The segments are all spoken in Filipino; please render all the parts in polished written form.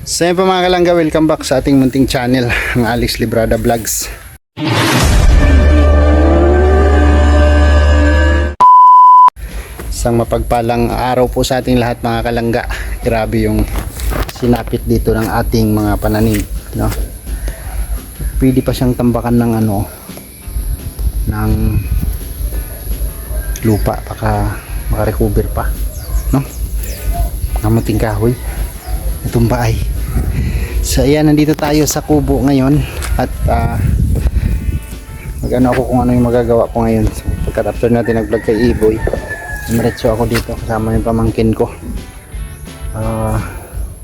So yun po mga kalangga, welcome back sa ating munting channel, ang Alex Librada Vlogs. Isang mapagpalang araw po sa ating lahat mga kalangga. Grabe yung sinapit dito ng ating mga pananim, no? Pwede pa siyang tambakan ng ng lupa, baka makarecover pa, no? Namuting kahoy, natumba ay. So ayan, nandito tayo sa kubo ngayon at magano ako kung ano yung magagawa ko ngayon. So, pagkat after natin nag-vlog kay Iboy, diretso ako dito kasama yung pamangkin ko.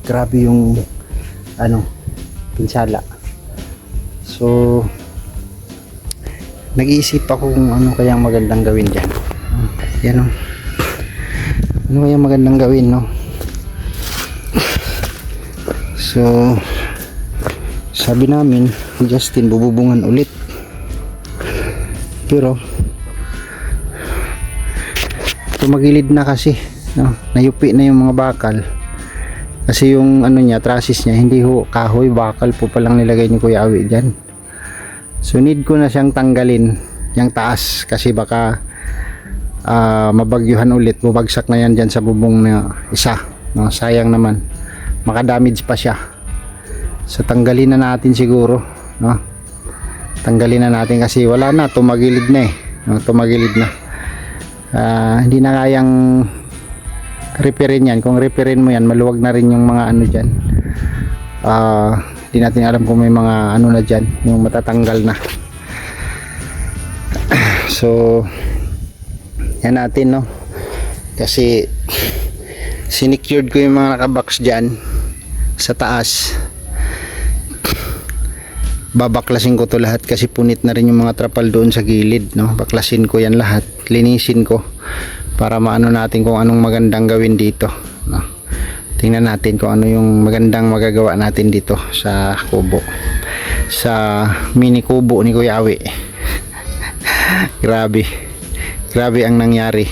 Grabe yung pinsala. So nag-iisip ako kung ano kayang magandang gawin dyan. Yan ano kayang magandang gawin, no? So sabi namin Justin, bububungan ulit, pero tumagilid na kasi, no? Nayupi na yung mga bakal kasi yung niya, trusses niya, hindi kahoy, bakal po palang nilagay ni Kuya Awi dyan. So need ko na siyang tanggalin yung taas kasi baka mabagyuhan ulit, bubagsak na yan dyan sa bubong na isa, no? Sayang naman, makadamage pa siya. So tanggalin na natin siguro, no? Tanggalin na natin kasi wala na, tumagilid na no? Tumagilid na. Hindi na kayang repairin yan. Kung repairin mo yan, maluwag na rin yung mga dyan. Hindi natin alam kung may mga na dyan, yung matatanggal na. So yan natin, no? Kasi sinecured ko yung mga nakabox dyan sa taas. Babaklasin ko to lahat kasi punit na rin yung mga trapal doon sa gilid, no? Baklasin ko yan lahat, linisin ko para maano natin kung anong magandang gawin dito, no? Tingnan natin kung ano yung magandang magagawa natin dito sa kubo, sa mini kubo ni Kuya Awi. grabe ang nangyari,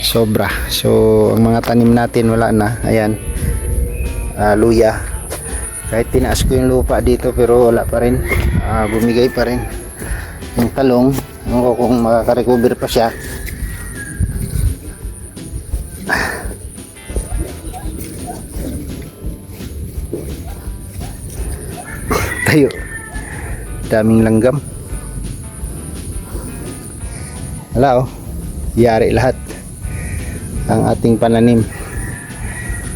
sobra. So ang mga tanim natin wala na. Ayan, luya, kahit tinaas ko yung lupa dito pero wala pa rin, bumigay pa rin yung talong. Kung makaka-recover pa siya. Tayo, daming langgam. Wala, yari lahat ang ating pananim.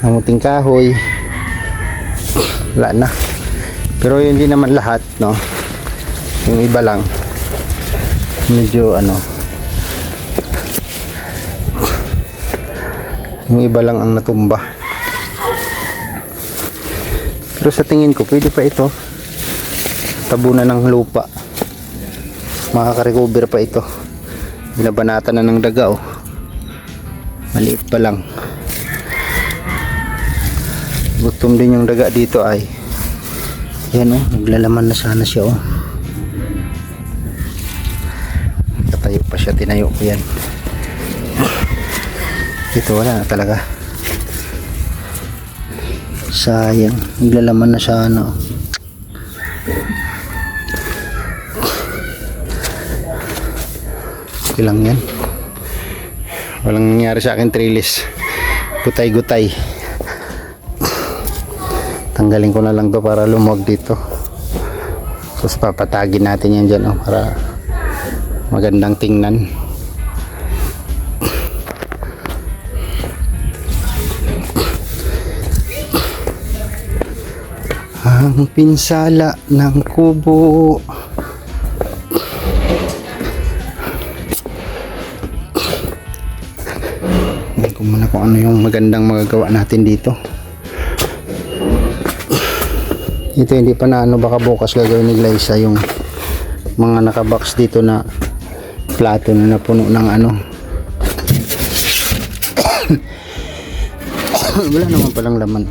Namuting kahoy, wala na. Pero hindi naman lahat, no? Yung iba lang medyo yung iba lang ang natumba. Pero sa tingin ko pwede pa ito tabunan ng lupa, makaka-recover pa ito. Binabanatan na ng daga, maliit pa lang. Gutom din yung daga dito ay. Yan, naglalaman na sana siya, Tayo pa siya, tinayo ko yan. Ito wala na talaga, sayang, naglalaman na sana, Okay lang yan, walang nangyari sa akin trellis, gutay-gutay. Tanggalin ko na lang to para lumuwag dito. Tapos papatagin natin yan dyan, para magandang tingnan. Ang pinsala ng kubo. Tingnan ko muna kung ano yung magandang magagawa natin dito. Ito hindi pa na baka bukas gagawin ni Glyza yung mga nakabox dito na plato na napuno ng wala naman palang laman.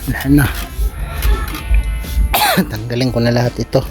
Wala na, tanggalin ko na lahat ito.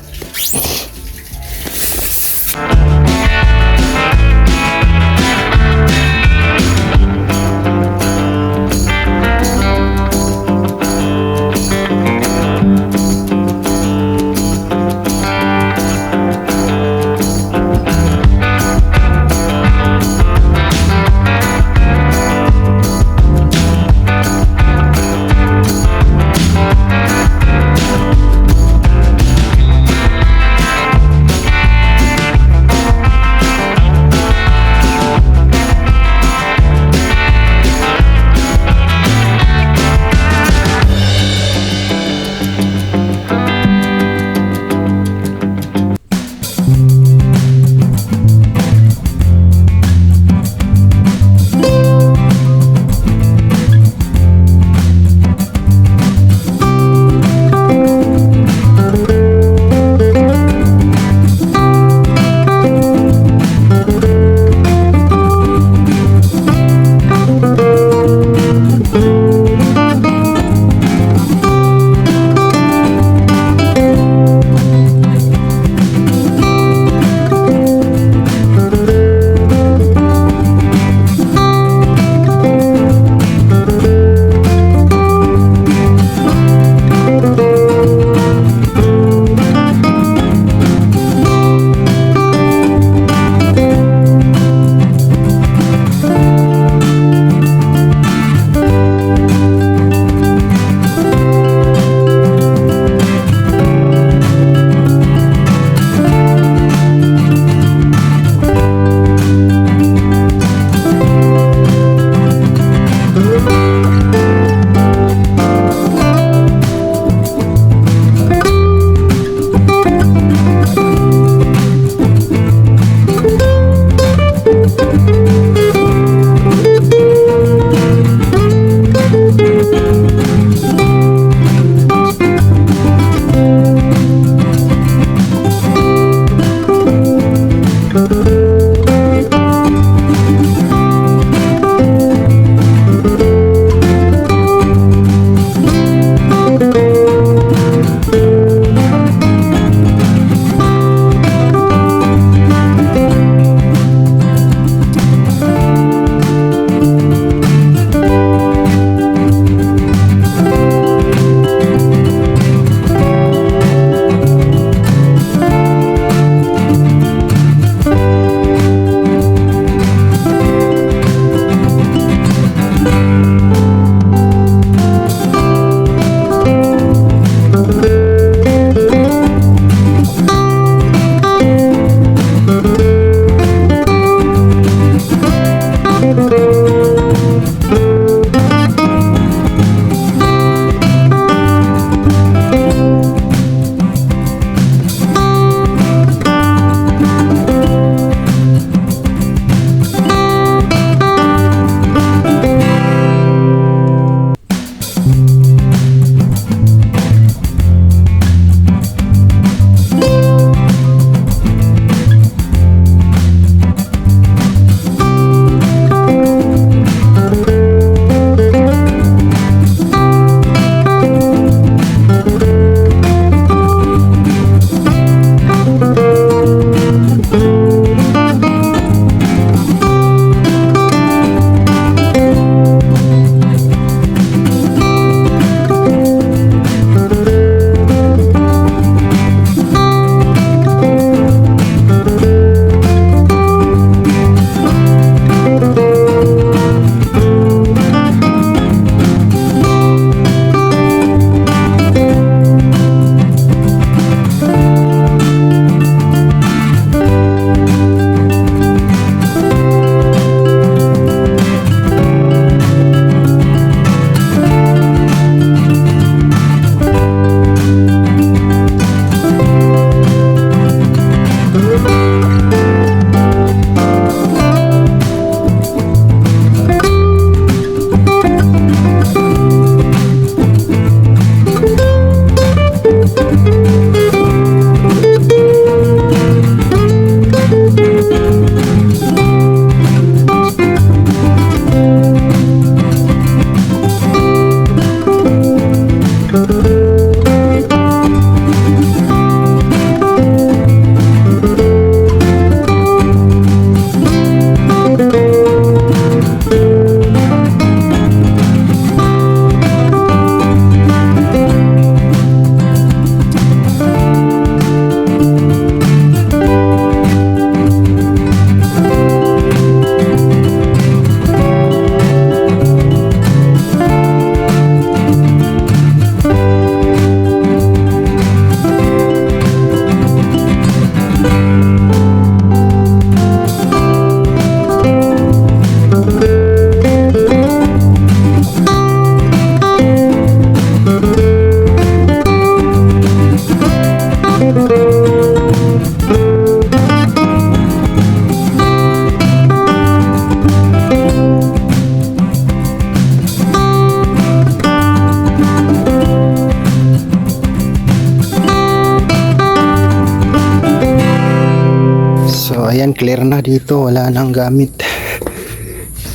Ayan, clear na dito. Wala nang gamit.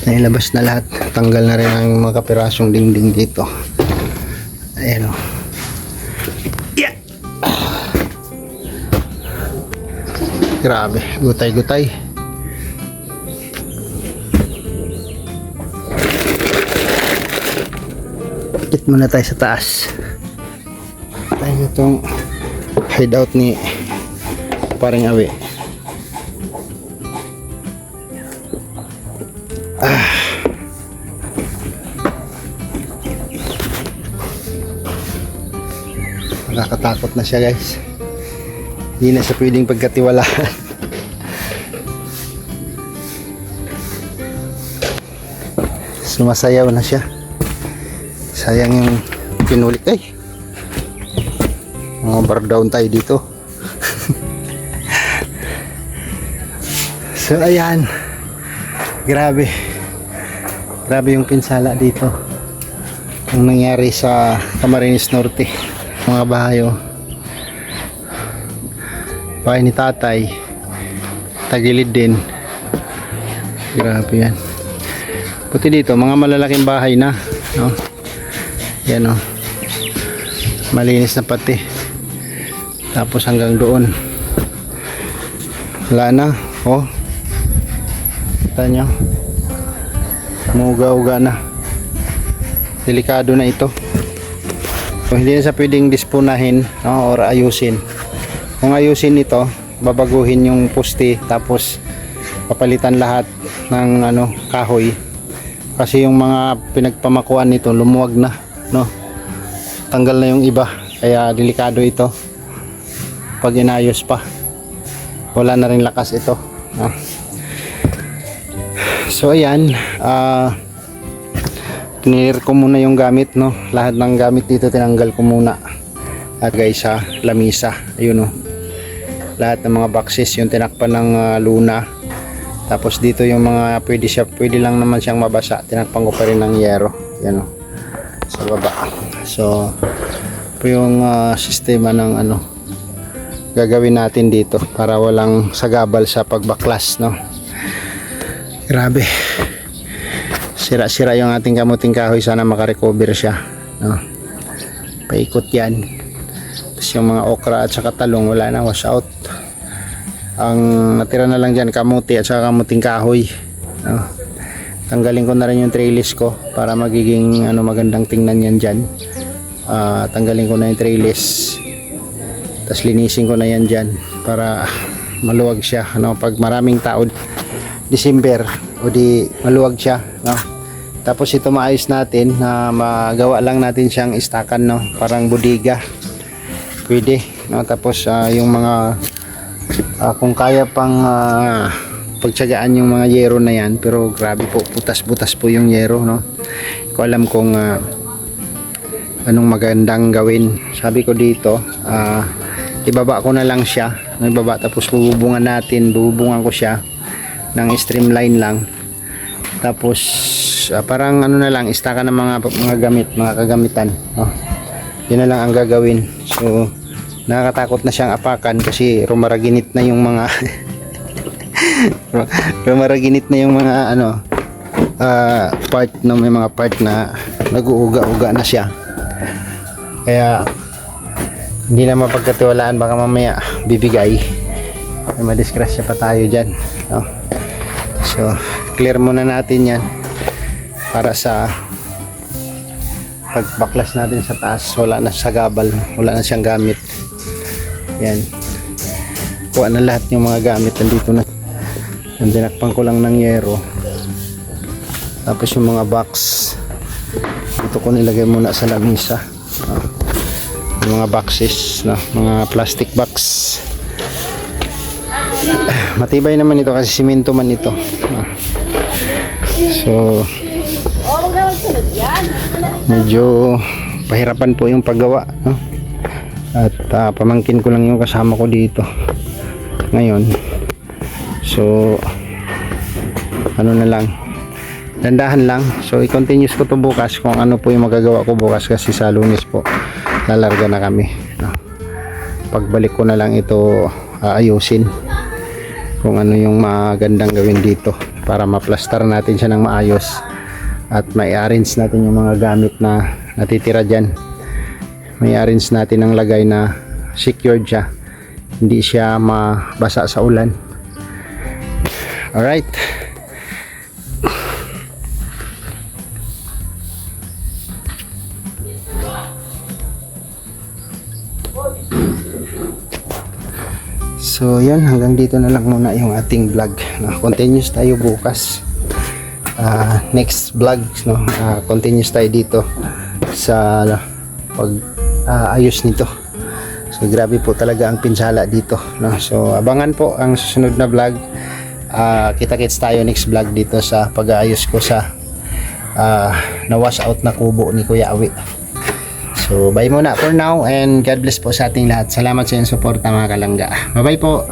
Nailabas na lahat. Tanggal na rin ang mga kapirasong dingding dito. Ayan o. Yeah. Grabe. Gutay-gutay. Ikit muna tayo sa taas. Tayo itong hideout ni Paring Awi. Nakakatakot na siya, guys. Hindi na siya pwedeng pagkatiwalaan. Sumasayaw na siya. Sayang yung pinulik. Ay, mga bar down tayo dito. So ayan, grabe yung pinsala dito, yung nangyari sa Camarines Norte. Mga bahayo, bahay ni tatay, tagilid din. Grabe yan. Puti dito, mga malalaking bahay na, no? Yan o, malinis na pati. Tapos hanggang doon wala na. Oh, kita nyo, umuga-uga na. Delikado na ito. So, hindi na siya pwedeng dispunahin, no, or ayusin. Kung ayusin ito, babaguhin yung poste, tapos papalitan lahat ng kahoy. Kasi yung mga pinagpamakuan nito lumuwag na, no? Tanggal na yung iba, kaya delikado ito pag inayos pa. Wala na rin lakas ito, no? So ayan, tinir ko muna yung gamit, no? Lahat ng gamit dito tinanggal ko muna. At guys, sa lamisa, ayun, no? Lahat ng mga boxes yung tinakpan ng luna. Tapos dito yung mga pwede lang naman siyang mabasa, tinakpan ko pa rin ng yero, yan, no? Sa baba. So po yung sistema ng gagawin natin dito para walang sagabal sa pagbaklas, no? Grabe, sira-sira yung ating kamuting kahoy. Sana makarecover siya, no? Paikot yan. Tapos yung mga okra at saka talong wala na, wash out. Ang natira na lang dyan kamuti at saka kamuting kahoy, no? Tanggalin ko na rin yung trellis ko para magiging magandang tingnan yan dyan. Tanggalin ko na yung trellis, tapos linisin ko na yan dyan para maluwag siya, no? Pag maraming tao December o di maluwag siya, no? Tapos ito maayos natin na magawa lang natin siyang istakan, no? Parang bodega pwede, no? Tapos yung mga kung kaya pang pagtsagaan yung mga yero na yan, pero grabe po, butas-butas po yung yero, no? Hindi ko alam kung anong magandang gawin. Sabi ko dito, ibaba ko na lang siya, ibaba, tapos bububungan ko siya ng streamline lang. Tapos parang na lang, istaka ng mga gamit, mga kagamitan, no? Yun na lang ang gagawin. So nakakatakot na siyang apakan kasi rumaraginit na yung mga rumaraginit na yung mga part, no? May mga part na nag-uuga-uga na siya, kaya hindi na mapagkatiwalaan. Baka mamaya bibigay, may madisgrasya pa tayo dyan, no? So clear muna natin yan para sa pagbaklas natin sa taas. Wala na sagabal, wala na siyang gamit. Yan, kuha na lahat yung mga gamit, nandito na. Dinakpan ko lang ng yero. Tapos yung mga box dito ko nilagay muna sa lamisa, yung mga boxes, no? Mga plastic box. Matibay naman ito kasi simento man ito, no? So medyo pahirapan po yung paggawa, no? At pamangkin ko lang yung kasama ko dito ngayon. So na lang, dandahan lang. So i-continuous ko to bukas kung ano po yung magagawa ko bukas, kasi sa Lunes po lalarga na kami, no? Pagbalik ko na lang ito ayusin. kung ano yung magandang gawin dito para maplastar natin siya ng maayos at may arrange natin yung mga gamit na natitira dyan. May arrange natin ang lagay na secured siya, hindi siya mabasa sa ulan. Alright, so yan, hanggang dito na lang muna yung ating vlog. Continuous tayo bukas. Next vlog, no? Continuous tayo dito sa pag ayos nito. So grabe po talaga ang pinsala dito, no? So abangan po ang susunod na vlog. Kita-kits tayo next vlog dito sa pag-aayos ko sa na wash out na kubo ni Kuya Awi. So bye muna for now, and God bless po sa ating lahat. Salamat sa inyong suporta mga kalangga. Bye bye po.